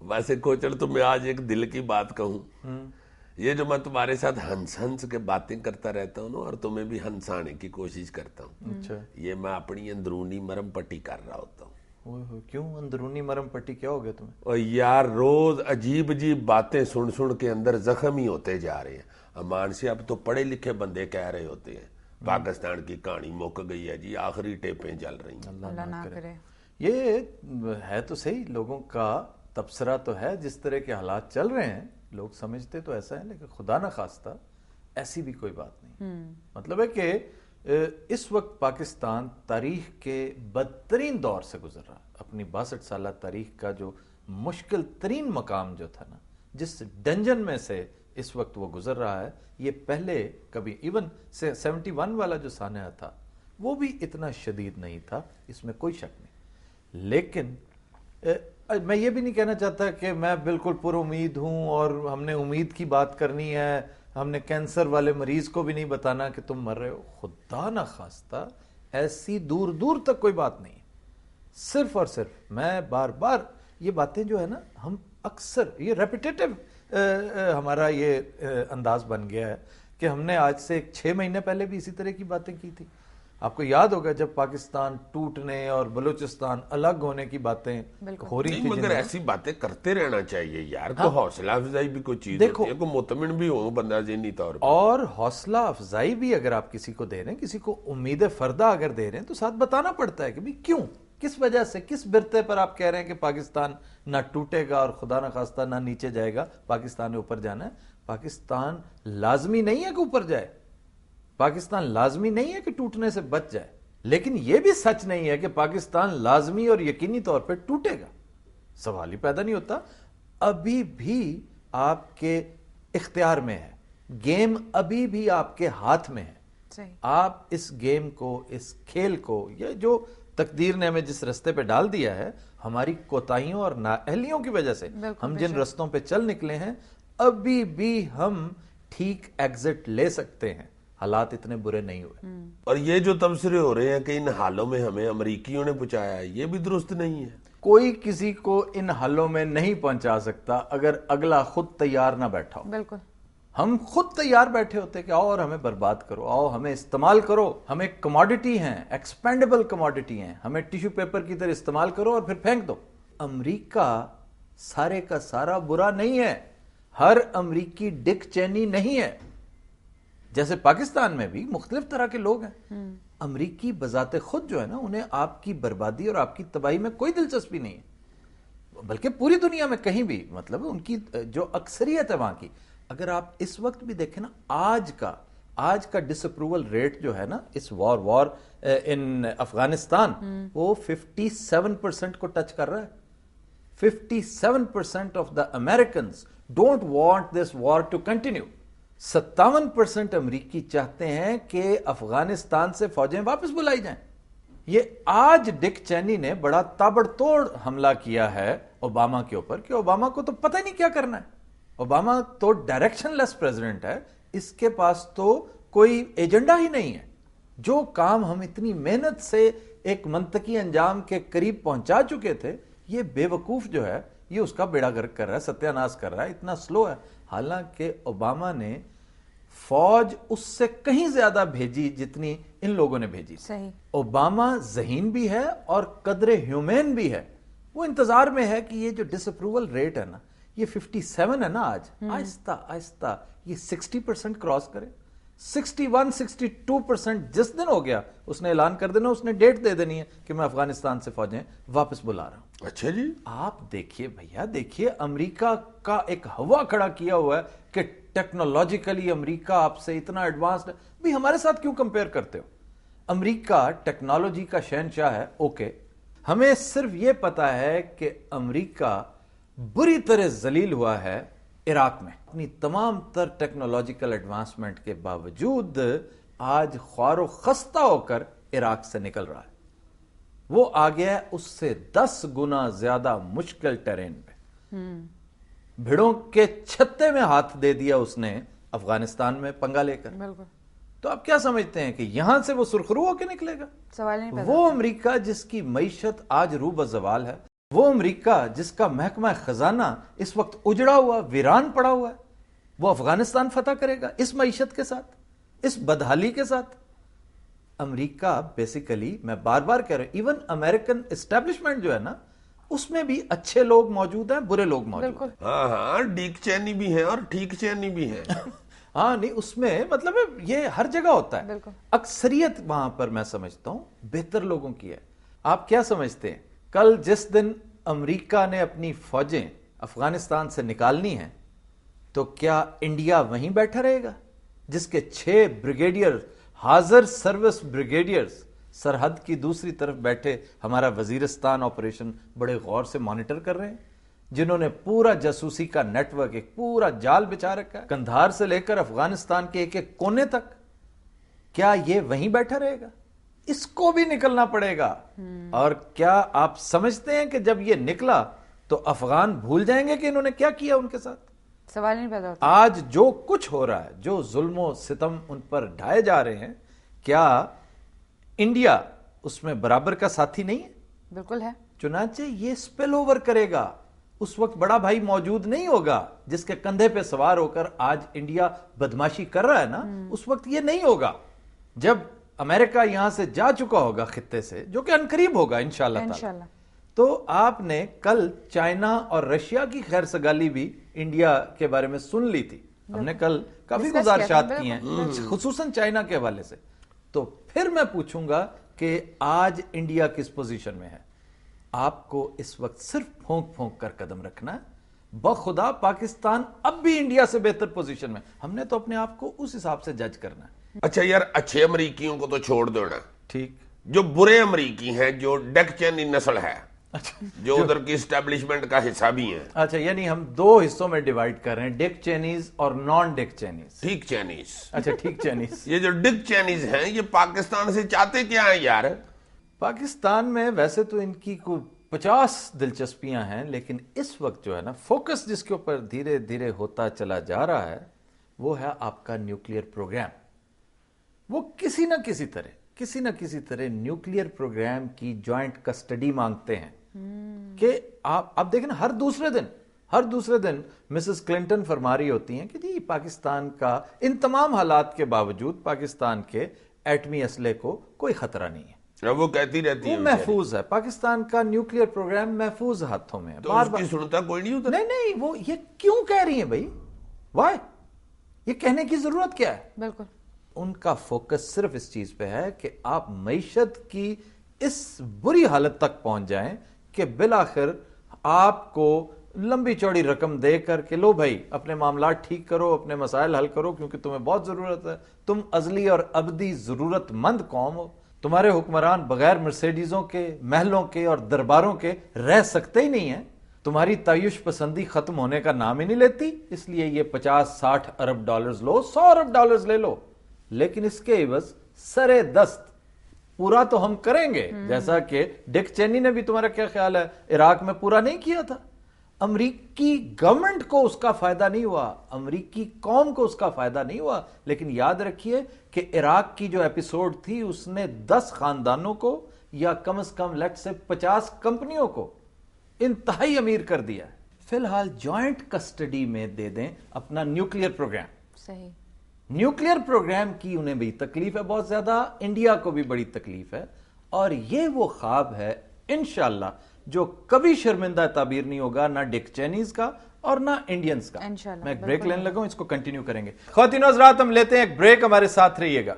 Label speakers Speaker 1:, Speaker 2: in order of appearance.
Speaker 1: ویسے کوچر تو میں آج ایک دل کی بات کہوں، یہ جو میں تمہارے ساتھ ہنس ہنس کے باتیں کرتا رہتا ہوں نا، اور تمہیں بھی ہنسانے کی کوشش کرتا ہوں، یہ میں اپنی اندرونی مرم پٹی کر رہا ہوتا ہوں۔
Speaker 2: کیوں اندرونی مرم پٹی کیا ہو گیا تمہیں؟
Speaker 1: اور یار روز عجیب عجیب باتیں سن سن کے اندر زخم ہی ہوتے جا رہے ہیں۔ امان سے اب تو پڑھے لکھے بندے کہہ رہے ہوتے ہیں پاکستان کی کہانی مک گئی ہے جی، آخری ٹیپیں چل رہی ہیں۔
Speaker 3: اللہ نہ کرے۔
Speaker 2: یہ ہے تو صحیح، لوگوں کا تبصرہ تو ہے، جس طرح کے حالات چل رہے ہیں لوگ سمجھتے تو ایسا ہے، لیکن خدا نہ خواستہ ایسی بھی کوئی بات نہیں۔ مطلب ہے کہ اس وقت پاکستان تاریخ کے بدترین دور سے گزر رہا ہے۔ اپنی 62 سالہ تاریخ کا جو مشکل ترین مقام جو تھا نا، جس ڈنجن میں سے اس وقت وہ گزر رہا ہے، یہ پہلے کبھی ایون 71 والا جو سانحہ تھا وہ بھی اتنا شدید نہیں تھا، اس میں کوئی شک نہیں۔ لیکن میں یہ بھی نہیں کہنا چاہتا کہ میں بالکل پر امید ہوں اور ہم نے امید کی بات کرنی ہے، ہم نے کینسر والے مریض کو بھی نہیں بتانا کہ تم مر رہے ہو، خدا نہ خواستہ ایسی دور دور تک کوئی بات نہیں۔ صرف اور صرف میں بار بار یہ باتیں جو ہے نا، ہم اکثر یہ ریپیٹیٹو ہمارا یہ انداز بن گیا ہے کہ ہم نے آج سے 6 مہینے پہلے بھی اسی طرح کی باتیں کی تھی۔ آپ کو یاد ہوگا جب پاکستان ٹوٹنے اور بلوچستان الگ ہونے کی باتیں ہو رہی تھی،
Speaker 1: مگر ایسی باتیں کرتے رہنا چاہیے یار، کو حوصلہ افزائی بھی کوئی چیز ہوتی ہے، کو مطمئن بھی ہو بندہ ذہنی طور پر۔
Speaker 2: اور حوصلہ افزائی بھی اگر آپ کسی کو دے رہے ہیں، کسی کو امید فردہ اگر دے رہے ہیں، تو ساتھ بتانا پڑتا ہے کہ بھی کیوں، کس وجہ سے، کس برتے پر آپ کہہ رہے ہیں کہ پاکستان نہ ٹوٹے گا اور خدا نہ خواستہ نہ نیچے جائے گا، پاکستان نے اوپر جانا ہے۔ پاکستان لازمی نہیں ہے کہ اوپر جائے، پاکستان لازمی نہیں ہے کہ ٹوٹنے سے بچ جائے، لیکن یہ بھی سچ نہیں ہے کہ پاکستان لازمی اور یقینی طور پہ ٹوٹے گا۔ سوال ہی پیدا نہیں ہوتا۔ ابھی بھی آپ کے اختیار میں ہے، گیم ابھی بھی آپ کے ہاتھ میں ہے۔ آپ اس گیم کو، اس کھیل کو، یہ جو تقدیر نے ہمیں جس رستے پہ ڈال دیا ہے، ہماری کوتاہیوں اور نااہلیوں کی وجہ سے ہم جن رستوں پہ چل نکلے ہیں، ابھی بھی ہم ٹھیک ایگزٹ لے سکتے ہیں، حالات اتنے برے نہیں ہوئے۔
Speaker 1: اور یہ جو تبصرے ہو رہے ہیں کہ ان حالوں میں ہمیں امریکیوں نے پہنچایا ہے، یہ بھی درست نہیں ہے۔
Speaker 2: کوئی کسی کو ان حالوں میں نہیں پہنچا سکتا اگر اگلا خود تیار نہ بیٹھا ہو۔
Speaker 3: بالکل،
Speaker 2: ہم خود تیار بیٹھے ہوتے کہ آؤ اور ہمیں برباد کرو، آؤ ہمیں استعمال کرو، ہمیں کموڈٹی ہیں، ایکسپینڈیبل کموڈٹی ہیں، ہمیں ٹیشو پیپر کی طرح استعمال کرو اور پھر پھینک دو۔ امریکہ سارے کا سارا برا نہیں ہے، ہر امریکی ڈک چینی نہیں ہے۔ جیسے پاکستان میں بھی مختلف طرح کے لوگ ہیں، امریکی بذات خود جو ہے نا، انہیں آپ کی بربادی اور آپ کی تباہی میں کوئی دلچسپی نہیں ہے، بلکہ پوری دنیا میں کہیں بھی، مطلب ان کی جو اکثریت ہے وہاں کی، اگر آپ اس وقت بھی دیکھیں نا، آج کا ڈس اپروول ریٹ جو ہے نا اس وار ان افغانستان، وہ 57% کو ٹچ کر رہا ہے۔ 57% of the Americans don't want this war to continue. 57% امریکی چاہتے ہیں کہ افغانستان سے فوجیں واپس بلائی جائیں۔ یہ آج ڈک چینی نے بڑا تابڑ توڑ حملہ کیا ہے اوباما کے اوپر، کہ اوباما کو تو پتہ ہی نہیں کیا کرنا ہے۔ اوباما تو ڈائریکشن لیس پریزیڈنٹ ہے، اس کے پاس تو کوئی ایجنڈا ہی نہیں ہے۔ جو کام ہم اتنی محنت سے ایک منطقی انجام کے قریب پہنچا چکے تھے، یہ بے وقوف جو ہے یہ اس کا بیڑا گرک کر رہا ہے، ستیہ ناش کر رہا ہے، اتنا سلو ہے۔ حالانکہ اوباما نے فوج اس سے کہیں زیادہ بھیجی جتنی ان لوگوں نے بھیجی۔
Speaker 3: صحیح۔
Speaker 2: اوباما ذہین بھی ہے اور قدر ہیومن بھی ہے۔ وہ انتظار میں ہے کہ یہ جو ڈس اپروول ریٹ ہے نا، یہ 57 ہے نا آج، آہستہ آہستہ یہ 60% کراس کرے۔ 61-62% جس دن ہو گیا، اس نے اعلان کر دینا، اس نے ڈیٹ دے دینی ہے کہ میں افغانستان سے فوجیں واپس بلا رہا ہوں۔
Speaker 1: اچھا جی،
Speaker 2: آپ دیکھیے بھیا، دیکھیے امریکہ کا ایک ہوا کھڑا کیا ہوا ہے کہ ٹیکنالوجیکلی امریکہ آپ سے اتنا ایڈوانسڈ ہے۔ بھی ہمارے ساتھ کیوں کمپیئر کرتے ہو؟ امریکہ ٹیکنالوجی کا شہنشاہ ہے، اوکے، ہمیں صرف یہ پتا ہے کہ امریکہ بری طرح ذلیل ہوا ہے عراق میں، اپنی تمام تر ٹیکنالوجیکل ایڈوانسمنٹ کے باوجود آج خوار و خستہ ہو کر عراق سے نکل رہا ہے۔ وہ آ گیا ہے اس سے 10 گنا زیادہ مشکل ٹیرین پہ، بھیڑوں کے چھتے میں ہاتھ دے دیا اس نے افغانستان میں پنگا لے کر۔
Speaker 3: بالکل۔
Speaker 2: تو آپ کیا سمجھتے ہیں کہ یہاں سے وہ سرخرو ہو کے نکلے گا؟
Speaker 3: سوال نہیں پیدا
Speaker 2: وہ امریکہ جس کی معیشت آج رو بزوال ہے، وہ امریکہ جس کا محکمہ خزانہ اس وقت اجڑا ہوا ویران پڑا ہوا ہے، وہ افغانستان فتح کرے گا اس معیشت کے ساتھ، اس بدحالی کے ساتھ؟ امریکہ بیسیکلی، میں بار بار کہہ رہا ہوں، ایون امریکن اسٹیبلشمنٹ جو ہے نا، اس میں بھی اچھے لوگ موجود ہیں، برے لوگ موجود ہیں۔
Speaker 1: ہاں ہاں، ڈیک چینی بھی ہیں اور ٹھیک چینی بھی ہیں۔
Speaker 2: ہاں نہیں، اس میں مطلب یہ ہر جگہ ہوتا ہے، اکثریت وہاں پر میں سمجھتا ہوں بہتر لوگوں کی ہے۔ آپ کیا سمجھتے ہیں کل جس دن امریکہ نے اپنی فوجیں افغانستان سے نکالنی ہیں تو کیا انڈیا وہیں بیٹھا رہے گا جس کے 6 بریگیڈیئر، حاضر سروس بریگیڈیئرز سرحد کی دوسری طرف بیٹھے ہمارا وزیرستان آپریشن بڑے غور سے مانیٹر کر رہے ہیں، جنہوں نے پورا جاسوسی کا نیٹ ورک، ایک پورا جال بچھا رکھا ہے کندھار سے لے کر افغانستان کے ایک ایک کونے تک؟ کیا یہ وہیں بیٹھا رہے گا؟ اس کو بھی نکلنا پڑے گا۔ اور کیا آپ سمجھتے ہیں کہ جب یہ نکلا تو افغان بھول جائیں گے کہ انہوں نے کیا کیا ان کے ساتھ؟
Speaker 3: سوال نہیں پیدا ہوتا۔
Speaker 2: آج جو کچھ ہو رہا ہے، جو ظلم و ستم ان پر ڈھائے جا رہے ہیں، کیا انڈیا اس میں برابر کا ساتھی نہیں ہے؟
Speaker 3: بالکل ہے۔
Speaker 2: چنانچہ یہ سپل اوور کرے گا، اس وقت بڑا بھائی موجود نہیں ہوگا جس کے کندھے پہ سوار ہو کر آج انڈیا بدماشی کر رہا ہے نا، اس وقت یہ نہیں ہوگا۔ جب امریکہ یہاں سے جا چکا ہوگا خطے سے، جو کہ عنقریب ہوگا انشاءاللہ تعالی، تو آپ نے کل چائنا اور رشیا کی خیر سگالی بھی انڈیا کے بارے میں سن لی تھی، ہم نے کل کافی گزارشات کی ہیں خصوصاً چائنا کے حوالے سے۔ تو پھر میں پوچھوں گا کہ آج انڈیا کس پوزیشن میں ہے؟ آپ کو اس وقت صرف پھونک پھونک کر قدم رکھنا ہے۔ بخدا پاکستان اب بھی انڈیا سے بہتر پوزیشن میں، ہم نے تو اپنے آپ کو اس حساب سے جج کرنا ہے۔
Speaker 1: اچھا یار، اچھے امریکیوں کو تو چھوڑ دو نا،
Speaker 2: ٹھیک،
Speaker 1: جو برے امریکی ہیں، جو ڈیک چینی نسل ہے، جو ادھر کی اسٹیبلشمنٹ کا حصہ بھی ہیں۔
Speaker 2: اچھا، یعنی ہم 2 حصوں میں ڈیوائیڈ کر رہے ہیں، ڈیک چینیز اور نان ڈیک چینیز۔
Speaker 1: ٹھیک چینیز۔
Speaker 2: اچھا، ٹھیک چینیز۔
Speaker 1: یہ جو ڈک چینیز ہیں، یہ پاکستان سے چاہتے کیا ہیں یار؟
Speaker 2: پاکستان میں ویسے تو ان کی کوئی 50 دلچسپیاں ہیں، لیکن اس وقت جو ہے نا فوکس جس کے اوپر دھیرے دھیرے ہوتا چلا جا رہا ہے وہ ہے آپ کا نیوکلیئر پروگرام۔ وہ کسی نہ کسی طرح نیوکلیئر پروگرام کی جوائنٹ کسٹڈی مانگتے ہیں کہ آپ دیکھیں نا، ہر دوسرے دن مسز کلنٹن فرما رہی ہوتی ہیں کہ جی پاکستان کا ان تمام حالات کے باوجود پاکستان کے ایٹمی اسلحے کو کوئی خطرہ نہیں ہے،
Speaker 1: وہ کہتی رہتی
Speaker 2: وہ
Speaker 1: ہے
Speaker 2: محفوظ ہے، پاکستان کا نیوکلیئر پروگرام محفوظ ہاتھوں میں ہے۔
Speaker 1: تو اس کی سنتا کوئی نہیں ہوتا؟
Speaker 2: نہیں، وہ یہ کیوں کہہ رہی ہیں بھائی؟ وائی؟ یہ کہنے کی ضرورت کیا ہے؟
Speaker 3: بالکل،
Speaker 2: ان کا فوکس صرف اس چیز پہ ہے کہ آپ معیشت کی اس بری حالت تک پہنچ جائیں کہ بالآخر آپ کو لمبی چوڑی رقم دے کر کہ لو بھائی اپنے معاملات ٹھیک کرو، اپنے مسائل حل کرو، کیونکہ تمہیں بہت ضرورت ہے، تم ازلی اور ابدی ضرورت مند قوم ہو، تمہارے حکمران بغیر مرسیڈیزوں کے، محلوں کے اور درباروں کے رہ سکتے ہی نہیں ہیں، تمہاری تعیش پسندی ختم ہونے کا نام ہی نہیں لیتی، اس لیے یہ 50-60 ارب ڈالرز لو، 100 ارب ڈالرز لے لو، لیکن اس کے عوض سرے دست پورا تو ہم کریں گے، جیسا کہ ڈک چینی نے بھی، تمہارا کیا خیال ہے، عراق میں پورا نہیں کیا تھا۔ امریکی گورنمنٹ کو اس کا فائدہ نہیں ہوا، امریکی قوم کو اس کا فائدہ نہیں ہوا، لیکن یاد رکھیے کہ عراق کی جو ایپیسوڈ تھی اس نے 10 خاندانوں کو یا کم از کم لیٹ سے 50 کمپنیوں کو انتہائی امیر کر دیا ہے۔ فی الحال جوائنٹ کسٹڈی میں دے دیں اپنا نیوکلیئر پروگرام۔
Speaker 3: صحیح،
Speaker 2: نیوکلیئر پروگرام کی انہیں بھی تکلیف ہے بہت زیادہ، انڈیا کو بھی بڑی تکلیف ہے، اور یہ وہ خواب ہے انشاءاللہ جو کبھی شرمندہ تعبیر نہیں ہوگا، نہ ڈک چینیز کا اور نہ انڈینز کا۔
Speaker 3: انشاءاللہ،
Speaker 2: میں ایک بریک لینے لگا ہوں، اس کو کنٹینیو کریں گے۔ خواتین و حضرات، ہم لیتے ہیں ایک بریک، ہمارے ساتھ رہیے گا۔